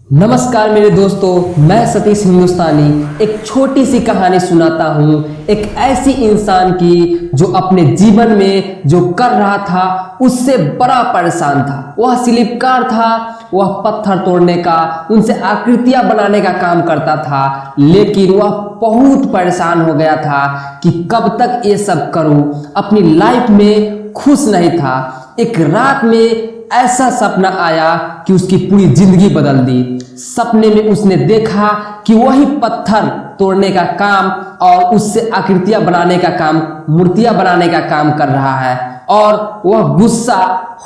नमस्कार मेरे दोस्तों, मैं सतीश हिंदुस्तानी एक छोटी सी कहानी सुनाता हूँ एक ऐसी इंसान की जो अपने जीवन में जो कर रहा था उससे बड़ा परेशान था। वह शिल्पकार था, वह पत्थर तोड़ने का, उनसे आकृतियां बनाने का काम करता था, लेकिन वह बहुत परेशान हो गया था कि कब तक ये सब करूँ। अपनी लाइफ में खुश नहीं था। एक रात में ऐसा सपना आया कि उसकी पूरी जिंदगी बदल दी। सपने में उसने देखा कि वही पत्थर तोड़ने का काम और उससे आकृतियां बनाने का काम, मूर्तियां बनाने का काम कर रहा है और वह गुस्सा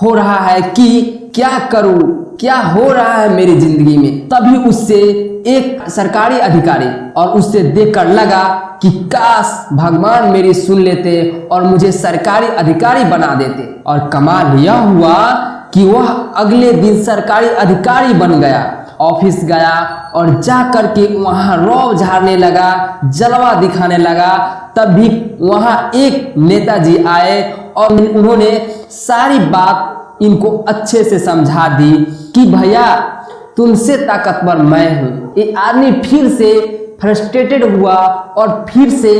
हो रहा है कि क्या करूं, क्या हो रहा है मेरी जिंदगी में। तभी उससे एक सरकारी अधिकारी और उससे देखकर लगा कि काश भगवान मेरी सुन लेते और मुझे सरकारी अधिकारी बना देते। और कमाल यह हुआ कि वह अगले दिन सरकारी अधिकारी बन गया। ऑफिस गया और जा करके वहां रौब झाड़ने लगा, जलवा दिखाने लगा। तभी वहां एक नेताजी आए और उन्होंने सारी बात इनको अच्छे से समझा दी कि भैया तुमसे ताकतवर मैं हूं। ये आदमी फिर से फ्रस्ट्रेटेड हुआ और फिर से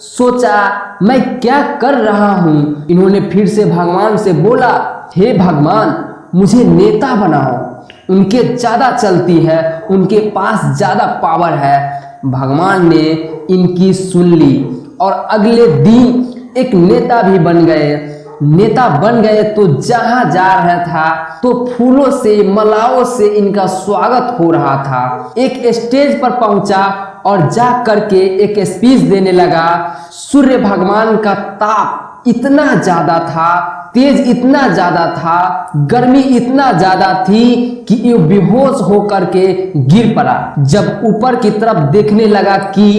सोचा मैं क्या कर रहा हूं। इन्होंने फिर से भगवान से बोला, हे भगवान मुझे नेता बनाओ। उनके ज्यादा चलती है, उनके पास ज्यादा पावर है। भगवान ने इनकी सुन ली और अगले दिन एक नेता भी बन गए। नेता बन गए तो जहां जा रहा था तो फूलों से, मालाओं से इनका स्वागत हो रहा था। एक स्टेज पर पहुंचा और जा करके एक स्पीच देने लगा। सूर्य भगवान का ताप इतना ज्यादा था, तेज इतना ज्यादा था, गर्मी इतना ज्यादा थी कि ये बेहोश होकर के गिर पड़ा। जब ऊपर की तरफ देखने लगा कि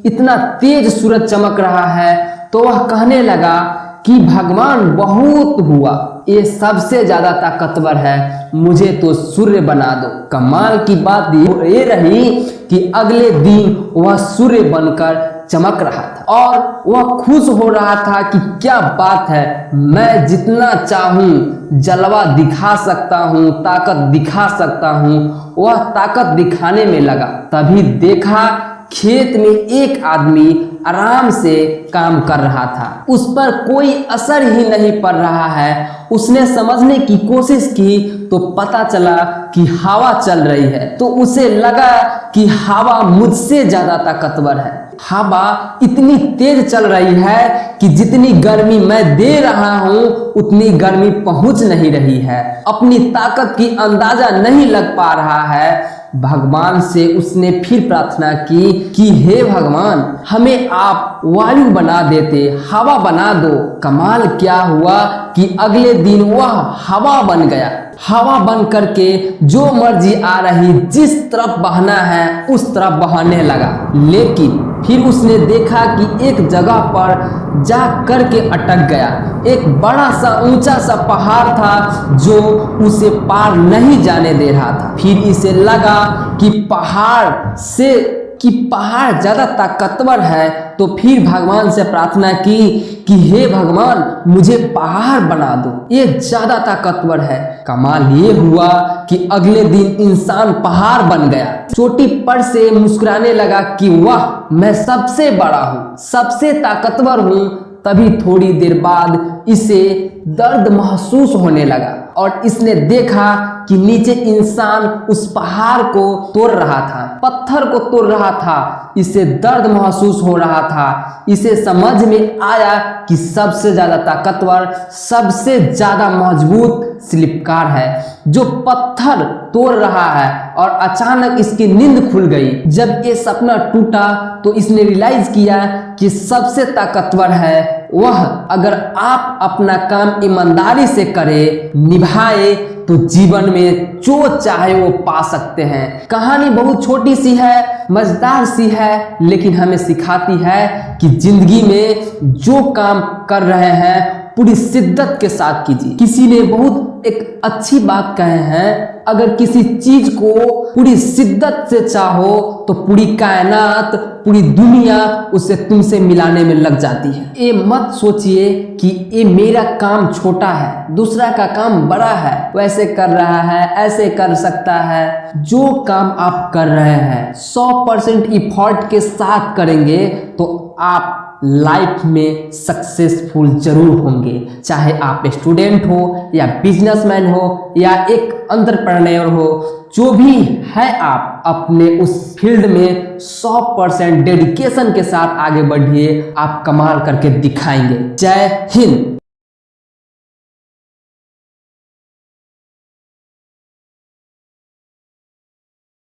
इतना तेज सूरज चमक रहा है तो वह कहने लगा कि भगवान बहुत हुआ, ये सबसे ज्यादा ताकतवर है, मुझे तो सूर्य बना दो। कमाल की बात ये रही कि अगले दिन वह सूर्य बनकर चमक रहा था और वह खुश हो रहा था कि क्या बात है, मैं जितना चाहूं जलवा दिखा सकता हूं, ताकत दिखा सकता हूं। वह ताकत दिखाने में लगा। तभी देखा खेत में एक आदमी आराम से काम कर रहा था, उस पर कोई असर ही नहीं पड़ रहा है। उसने समझने की कोशिश की तो पता चला कि हवा चल रही है। तो उसे लगा कि हवा मुझसे ज्यादा ताकतवर है। हवा इतनी तेज चल रही है कि जितनी गर्मी मैं दे रहा हूं उतनी गर्मी पहुंच नहीं रही है। अपनी ताकत की अंदाजा नहीं लग पा रहा है। भगवान से उसने फिर प्रार्थना की कि हे भगवान हमें आप वायु बना देते, हवा बना दो। कमाल क्या हुआ कि अगले दिन वह हवा बन गया। हवा बन करके जो मर्जी आ रही, जिस तरफ बहना है उस तरफ बहने लगा। लेकिन फिर उसने देखा कि एक जगह पर जा करके अटक गया। एक बड़ा सा ऊंचा सा पहाड़ था जो उसे पार नहीं जाने दे रहा था। फिर इसे लगा कि पहाड़ ज्यादा ताकतवर है। तो फिर भगवान से प्रार्थना की कि हे भगवान मुझे पहाड़ बना दो, ये ज्यादा ताकतवर है। कमाल ये हुआ कि अगले दिन इंसान पहाड़ बन गया। चोटी पर से मुस्कुराने लगा कि वाह मैं सबसे बड़ा हूँ, सबसे ताकतवर हूँ। तभी थोड़ी देर बाद इसे दर्द महसूस होने लगा और इसने देखा कि नीचे इंसान उस पहाड़ को तोड़ रहा था, पत्थर को तोड़ रहा था। इसे दर्द महसूस हो रहा था। इसे समझ में आया कि सबसे ज्यादा ताकतवर, सबसे ज्यादा मजबूत शिल्पकार है जो पत्थर तोड़ रहा है। और अचानक इसकी नींद खुल गई। जब ये सपना टूटा तो इसने रियलाइज किया कि सबसे ताकतवर है वह। अगर आप अपना काम ईमानदारी से करें, निभाए तो जीवन में जो चाहे वो पा सकते हैं। कहानी बहुत छोटी सी है, मजेदार सी है, लेकिन हमें सिखाती है कि जिंदगी में जो काम कर रहे हैं पूरी शिद्दत के साथ कीजिए। किसी ने बहुत एक अच्छी बात कहे हैं, अगर किसी चीज को पूरी शिद्दत से चाहो तो पूरी कायनात, पूरी दुनिया उसे तुमसे मिलाने में लग जाती है। ये मत सोचिए कि ये मेरा काम छोटा है, दूसरा का काम बड़ा है, वैसे कर रहा है, ऐसे कर सकता है। जो काम आप कर रहे हैं 100% इफोर्ट के साथ करेंगे तो आप लाइफ में सक्सेसफुल जरूर होंगे। चाहे आप स्टूडेंट हो या बिजनेसमैन हो या एक एंटरप्रेन्योर हो, जो भी है आप अपने उस फील्ड में 100% डेडिकेशन के साथ आगे बढ़िए, आप कमाल करके दिखाएंगे। जय हिंद।